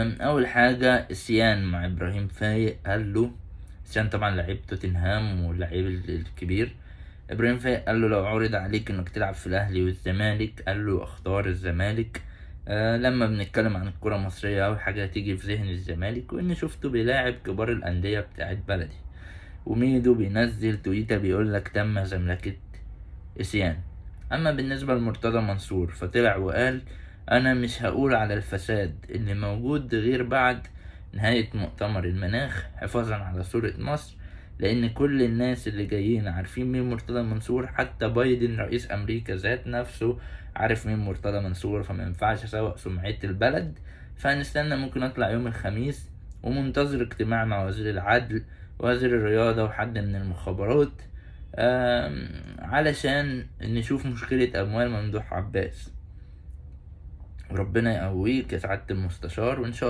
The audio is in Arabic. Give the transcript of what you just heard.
اول حاجه سيان مع ابراهيم فايق، قال له سيان طبعا لعيب توتنهام واللعيب الكبير. ابراهيم فايق قال له لو عرض عليك انك تلعب في الاهلي والزمالك، قال له اختار الزمالك. لما بنتكلم عن الكرة المصرية اول حاجة هتيجي في ذهن الزمالك، وان شفته بيلاعب كبار الاندية بتاعت بلدي. وميدو بينزل تويتة بيقول لك تم زملكة إسيان. أما بالنسبة لمرتضى منصور فطلع وقال أنا مش هقول على الفساد اللي موجود غير بعد نهاية مؤتمر المناخ حفاظا على صورة مصر، لأن كل الناس اللي جايين عارفين مين مرتضى منصور، حتى بايدن رئيس أمريكا ذات نفسه عارف مين مرتضى منصور، فما ينفعش أسوق سمعة البلد. فهنستنى، ممكن أطلع يوم الخميس ومنتظر اجتماع مع وزير العدل ووزير الرياضة وحد من المخابرات، علشان نشوف مشكلة أموال ممدوح عباس. وربنا يقويك يا سعادة المستشار، وإن شاء الله